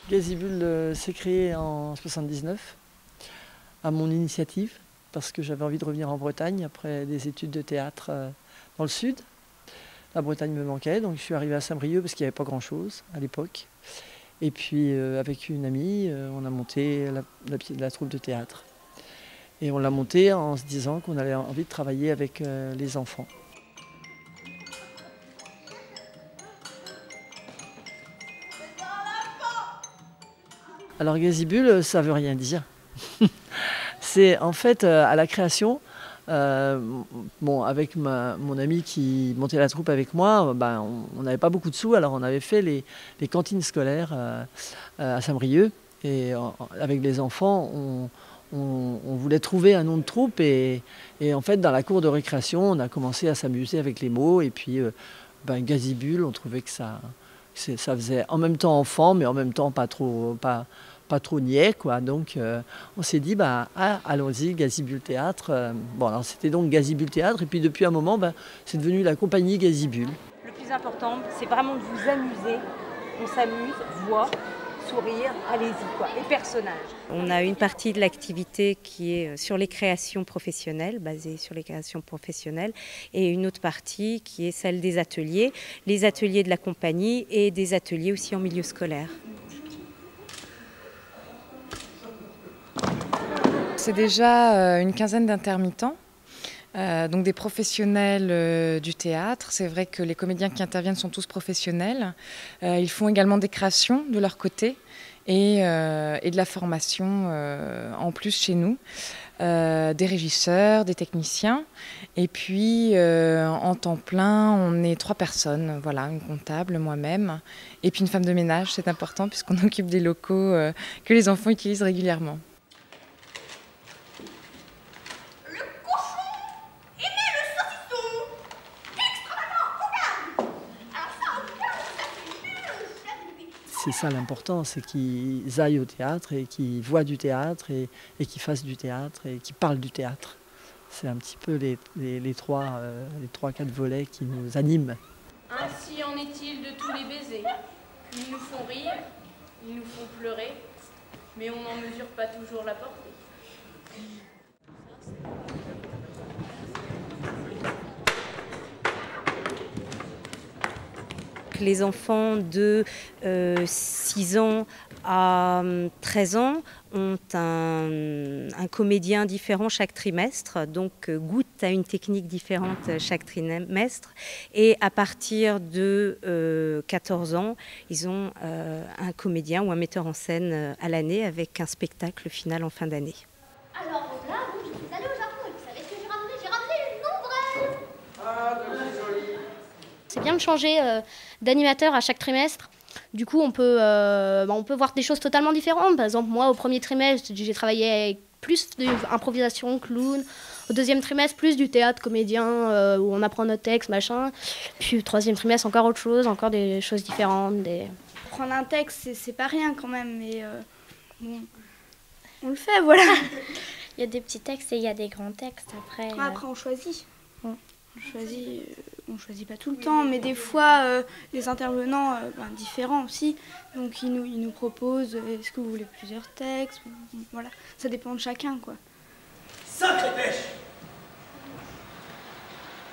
Gazibule s'est créé en 79 à mon initiative parce que j'avais envie de revenir en Bretagne après des études de théâtre dans le sud. La Bretagne me manquait, donc je suis arrivée à Saint-Brieuc parce qu'il n'y avait pas grand-chose à l'époque. Et puis avec une amie, on a monté la troupe de théâtre. Et on l'a montée en se disant qu'on avait envie de travailler avec les enfants. Alors Gazibule, ça veut rien dire. C'est en fait à la création, avec mon ami qui montait la troupe avec moi, on n'avait pas beaucoup de sous, alors on avait fait les cantines scolaires à Saint-Brieuc. Et avec les enfants, on voulait trouver un nom de troupe et en fait dans la cour de récréation, on a commencé à s'amuser avec les mots et puis Gazibule, on trouvait que ça faisait en même temps enfant mais en même temps pas trop niais, quoi. Donc on s'est dit allons-y, Gazibule Théâtre. Alors c'était donc Gazibule Théâtre et puis depuis un moment c'est devenu la compagnie Gazibule. Le plus important, c'est vraiment de vous amuser. On s'amuse, voix, sourire, allez-y quoi, et personnages. On a une partie de l'activité qui est sur les créations professionnelles, basée sur les créations professionnelles, et une autre partie qui est celle des ateliers, les ateliers de la compagnie et des ateliers aussi en milieu scolaire. C'est déjà une quinzaine d'intermittents, donc des professionnels du théâtre. C'est vrai que les comédiens qui interviennent sont tous professionnels. Ils font également des créations de leur côté et de la formation en plus chez nous. Des régisseurs, des techniciens. Et puis en temps plein, on est 3 personnes. Voilà, une comptable, moi-même, et puis une femme de ménage. C'est important puisqu'on occupe des locaux que les enfants utilisent régulièrement. C'est ça l'important, c'est qu'ils aillent au théâtre et qu'ils voient du théâtre et qu'ils fassent du théâtre et qu'ils parlent du théâtre. C'est un petit peu les 3-4 volets qui nous animent. Ainsi en est-il de tous les baisers. Ils nous font rire, ils nous font pleurer, mais on n'en mesure pas toujours la portée. Les enfants de 6 ans à 13 ans ont un comédien différent chaque trimestre, donc goûtent à une technique différente chaque trimestre. Et à partir de 14 ans, ils ont un comédien ou un metteur en scène à l'année avec un spectacle final en fin d'année. Alors là, je suis allée au Japon et vous savez ce que j'ai ramené? J'ai ramené une ombrelle. Ah, c'est joli. C'est bien de changer d'animateur à chaque trimestre. Du coup, on peut voir des choses totalement différentes. Par exemple, moi, au premier trimestre, j'ai travaillé avec plus d'improvisation, clown. Au deuxième trimestre, plus du théâtre, comédien, où on apprend notre texte, machin. Puis au troisième trimestre, encore autre chose, encore des choses différentes. Prendre un texte, c'est pas rien quand même, mais bon, on le fait, voilà. Il y a des petits textes et il y a des grands textes après. Après, on choisit. On choisit pas tout le temps, mais des fois, les intervenants, différents aussi, donc ils nous proposent, est-ce que vous voulez plusieurs textes? Voilà, ça dépend de chacun, quoi. Sacrée pêche!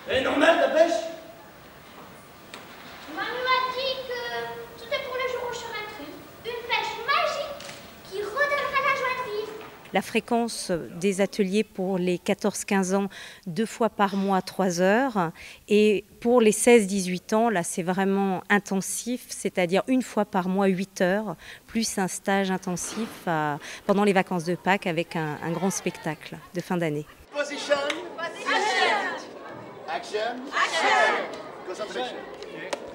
Elle est normale ta pêche? Manu m'a dit que tout est pour le jour où je serai intrus. Une pêche magique qui redonnera la joie de vivre. La fréquence des ateliers pour les 14-15 ans, 2 fois par mois, 3 heures. Et pour les 16-18 ans, là, c'est vraiment intensif, c'est-à-dire 1 fois par mois, 8 heures, plus un stage intensif pendant les vacances de Pâques avec un grand spectacle de fin d'année. Position. Action. Concentration.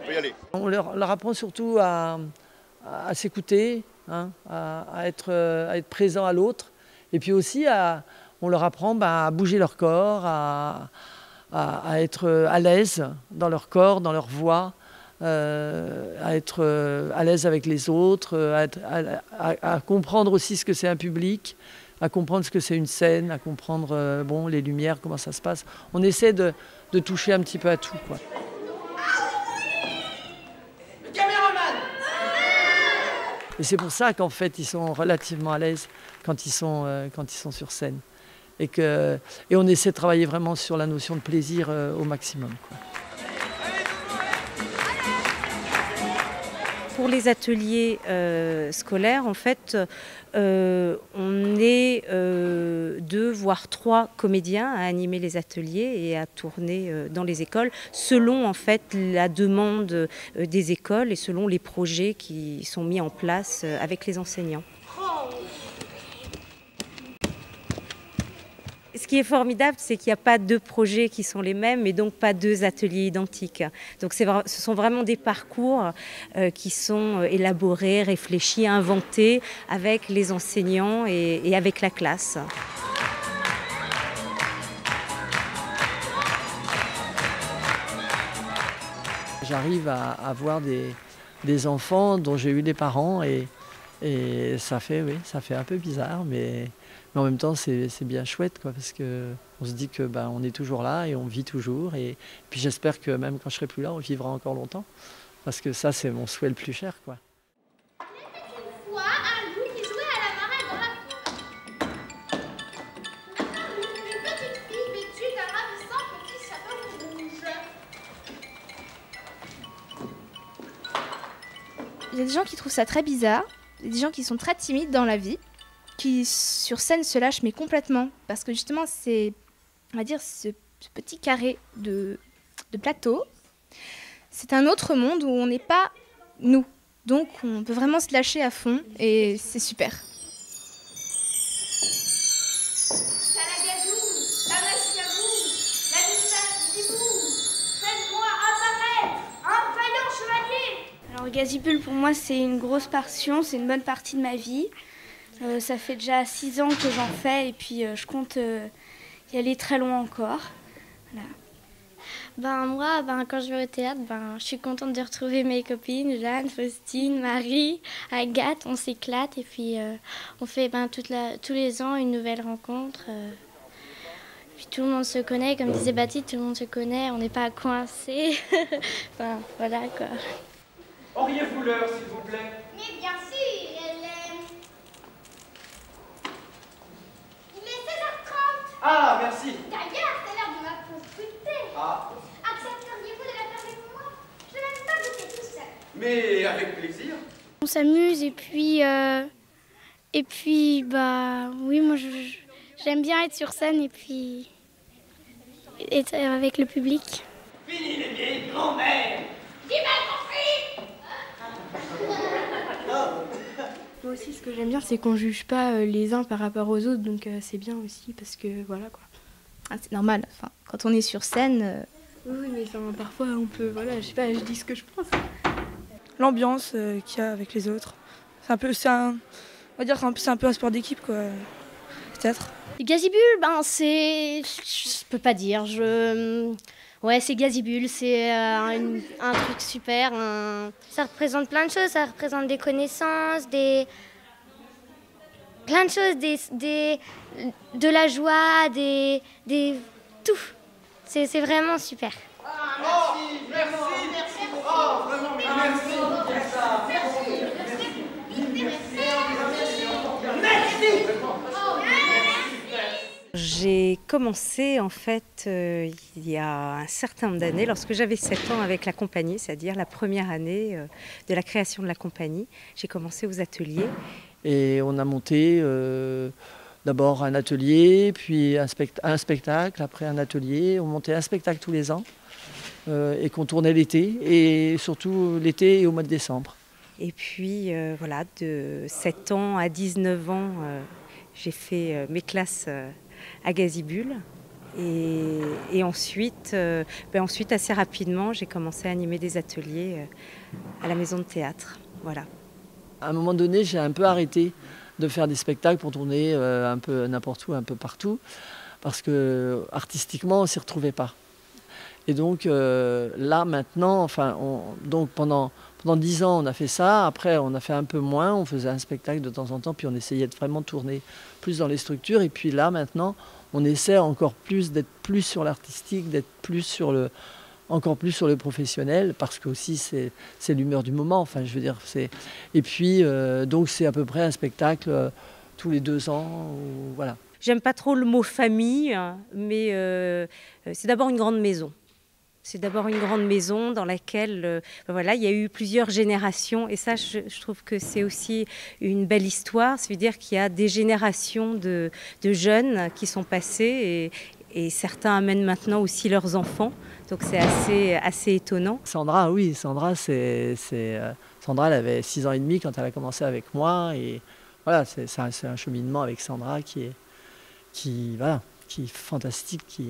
On peut y aller. On leur apprend surtout à s'écouter, à être présent à l'autre. Et puis aussi, on leur apprend à bouger leur corps, à être à l'aise dans leur corps, dans leur voix, à être à l'aise avec les autres, à comprendre aussi ce que c'est un public, à comprendre ce que c'est une scène, à comprendre les lumières, comment ça se passe. On essaie de toucher un petit peu à tout, quoi. Et c'est pour ça qu'en fait, ils sont relativement à l'aise quand ils sont sur scène. Et on essaie de travailler vraiment sur la notion de plaisir au maximum, quoi. Pour les ateliers scolaires, en fait, on est 2 voire 3 comédiens à animer les ateliers et à tourner dans les écoles, selon en fait la demande des écoles et selon les projets qui sont mis en place avec les enseignants. Ce qui est formidable, c'est qu'il n'y a pas 2 projets qui sont les mêmes et donc pas 2 ateliers identiques. Donc ce sont vraiment des parcours qui sont élaborés, réfléchis, inventés avec les enseignants et avec la classe. J'arrive à voir des enfants dont j'ai eu des parents et ça fait un peu bizarre, mais en même temps c'est bien chouette, quoi, parce qu'on se dit que on est toujours là et on vit toujours, et puis j'espère que même quand je serai plus là, on vivra encore longtemps, parce que ça c'est mon souhait le plus cher, quoi. Une fois, un loup qui jouait à la marée dans la forêt. Une petite fille vêtue d'un ravissant petit chapeau rouge. Il y a des gens qui trouvent ça très bizarre, il y a des gens qui sont très timides dans la vie, qui sur scène se lâchent mais complètement, parce que justement c'est, on va dire, ce petit carré de plateau, c'est un autre monde où on n'est pas nous, donc on peut vraiment se lâcher à fond et c'est super. Alors Gazibule pour moi c'est une grosse passion, c'est une bonne partie de ma vie. Ça fait déjà 6 ans que j'en fais et puis je compte y aller très loin encore. Voilà. Moi, quand je vais au théâtre, je suis contente de retrouver mes copines, Jeanne, Faustine, Marie, Agathe, on s'éclate et puis on fait tous les ans une nouvelle rencontre. Puis tout le monde se connaît, comme disait Baptiste, tout le monde se connaît, on n'est pas coincés. Voilà quoi. Auriez-vous l'heure, s'il vous plaît? Mais bien sûr, elle est... Il est 16h30. Ah, merci. D'ailleurs, c'est l'heure de ma pause fruitée. Ah. Accepteriez-vous de la faire avec moi? Je n'aime pas goûter tout seul. Mais avec plaisir. On s'amuse et puis oui, moi j'aime bien être sur scène et puis être avec le public. Fini les vieilles grand-mères. J'ai mal compris. Moi aussi, ce que j'aime bien, c'est qu'on juge pas les uns par rapport aux autres, donc c'est bien aussi parce que voilà quoi. C'est normal, quand on est sur scène... Oui, mais parfois on peut, je sais pas, je dis ce que je pense. L'ambiance qu'il y a avec les autres, on va dire c'est un peu un sport d'équipe quoi, peut-être. Gazibule, c'est... Je peux pas dire, Ouais, c'est Gazibule, c'est un truc super. Ça représente plein de choses, ça représente des connaissances, plein de choses, de la joie, tout. C'est vraiment super. Merci, merci. Oh, vraiment, merci. J'ai commencé en fait il y a un certain nombre d'années, lorsque j'avais 7 ans avec la compagnie, c'est-à-dire la première année de la création de la compagnie. J'ai commencé aux ateliers. Et on a monté d'abord un atelier, puis un spectacle, après un atelier. On montait un spectacle tous les ans et qu'on tournait l'été, et surtout l'été et au mois de décembre. Et puis voilà, de 7 ans à 19 ans, j'ai fait mes classes à Gazibule. Et ensuite, assez rapidement, j'ai commencé à animer des ateliers à la maison de théâtre. Voilà. À un moment donné, j'ai un peu arrêté de faire des spectacles pour tourner un peu n'importe où, un peu partout, parce que artistiquement, on ne s'y retrouvait pas. Et donc là, maintenant, donc pendant 10 ans, on a fait ça. Après, on a fait un peu moins. On faisait un spectacle de temps en temps, puis on essayait de vraiment tourner plus dans les structures. Et puis là, maintenant, on essaie encore plus d'être plus sur l'artistique, d'être plus sur encore plus sur le professionnel, parce que aussi c'est l'humeur du moment. Enfin, je veux dire, et puis donc c'est à peu près un spectacle tous les 2 ans, voilà. J'aime pas trop le mot famille, mais c'est d'abord une grande maison. C'est d'abord une grande maison dans laquelle voilà, il y a eu plusieurs générations. Et ça, je trouve que c'est aussi une belle histoire. C'est-à-dire qu'il y a des générations de jeunes qui sont passés et certains amènent maintenant aussi leurs enfants. Donc c'est assez étonnant. Sandra, oui, Sandra, Sandra, elle avait 6 ans et demi quand elle a commencé avec moi. Et voilà, c'est un cheminement avec Sandra qui est fantastique,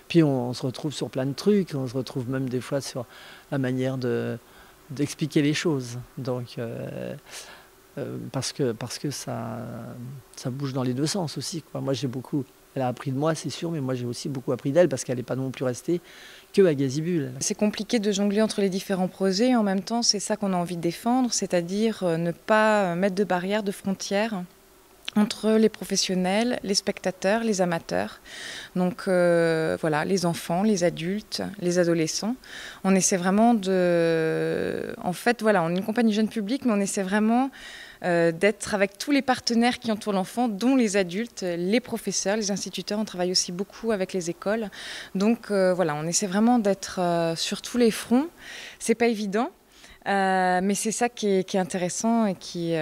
puis on se retrouve sur plein de trucs, on se retrouve même des fois sur la manière d'expliquer les choses. Donc parce que ça bouge dans les 2 sens aussi, quoi. Moi elle a appris de moi, c'est sûr, mais moi j'ai aussi beaucoup appris d'elle parce qu'elle n'est pas non plus restée que à Gazibule. C'est compliqué de jongler entre les différents projets, et en même temps c'est ça qu'on a envie de défendre, c'est-à-dire ne pas mettre de barrières, de frontières entre les professionnels, les spectateurs, les amateurs. Donc voilà, les enfants, les adultes, les adolescents. On essaie vraiment En fait, voilà, on est une compagnie jeune public, mais on essaie vraiment d'être avec tous les partenaires qui entourent l'enfant, dont les adultes, les professeurs, les instituteurs. On travaille aussi beaucoup avec les écoles. Donc voilà, on essaie vraiment d'être sur tous les fronts. C'est pas évident. Mais c'est ça qui est intéressant et qui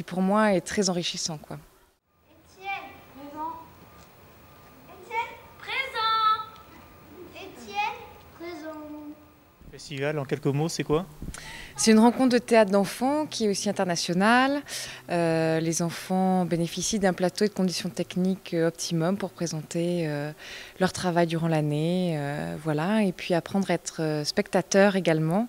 pour moi est très enrichissant, quoi. Étienne, présent. Étienne, présent. Étienne, présent. Festival, en quelques mots, c'est quoi ? C'est une rencontre de théâtre d'enfants qui est aussi internationale. Les enfants bénéficient d'un plateau et de conditions techniques optimum pour présenter leur travail durant l'année. Voilà. Et puis apprendre à être spectateur également,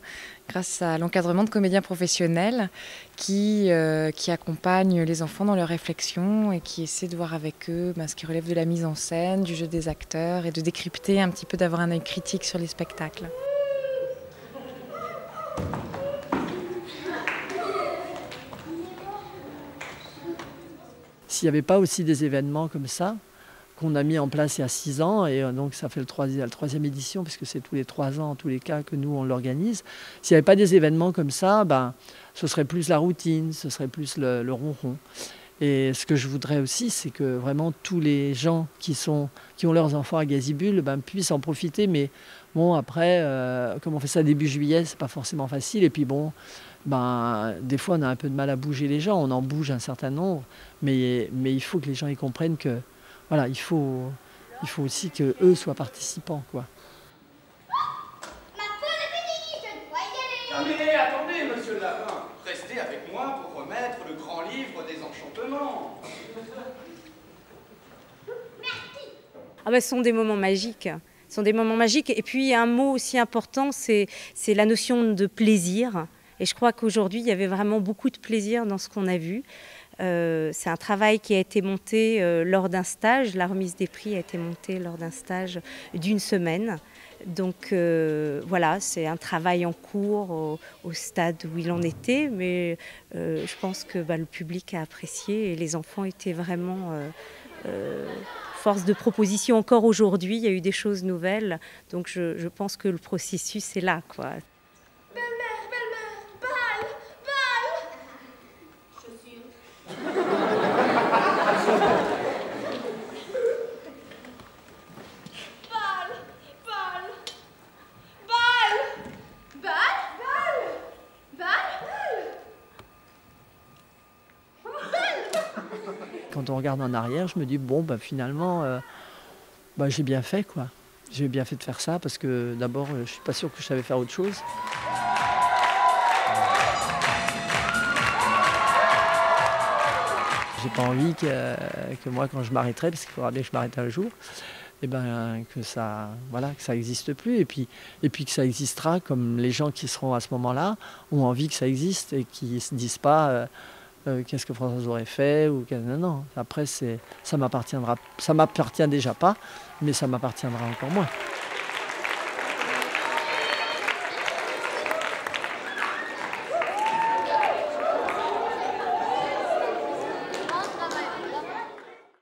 grâce à l'encadrement de comédiens professionnels qui accompagnent les enfants dans leurs réflexions et qui essaient de voir avec eux ce qui relève de la mise en scène, du jeu des acteurs et de décrypter un petit peu, d'avoir un œil critique sur les spectacles. S'il n'y avait pas aussi des événements comme ça, qu'on a mis en place il y a 6 ans, et donc ça fait la 3e édition, puisque c'est tous les 3 ans, en tous les cas, que nous, on l'organise. S'il n'y avait pas des événements comme ça, ce serait plus la routine, ce serait plus le ronron. Et ce que je voudrais aussi, c'est que vraiment tous les gens qui ont leurs enfants à Gazibule puissent en profiter. Mais bon, après, comme on fait ça début juillet, c'est pas forcément facile. Et puis bon, des fois, on a un peu de mal à bouger les gens. On en bouge un certain nombre, mais il faut que les gens y comprennent que voilà, il faut aussi qu'eux soient participants, quoi. Ah mais attendez, monsieur le Lapin, restez avec moi pour remettre le grand livre des enchantements. Ce sont des moments magiques. Ce sont des moments magiques. Et puis, un mot aussi important, c'est la notion de plaisir. Et je crois qu'aujourd'hui, il y avait vraiment beaucoup de plaisir dans ce qu'on a vu. C'est un travail qui a été monté lors d'un stage. La remise des prix a été montée lors d'un stage d'1 semaine. Donc voilà, c'est un travail en cours au stade où il en était. Mais je pense que le public a apprécié et les enfants étaient vraiment force de proposition. Encore aujourd'hui, il y a eu des choses nouvelles. Donc je pense que le processus est là, quoi. Quand on regarde en arrière, je me dis, finalement, j'ai bien fait, quoi. J'ai bien fait de faire ça, parce que d'abord, je ne suis pas sûr que je savais faire autre chose. J'ai pas envie que moi, quand je m'arrêterai, parce qu'il faudra bien que je m'arrête un jour, que ça n'existe plus, et puis que ça existera comme les gens qui seront à ce moment-là ont envie que ça existe et qui ne se disent pas qu'est-ce que Françoise aurait fait ou non. Après ça m'appartiendra, ça m'appartient déjà pas, mais ça m'appartiendra encore moins.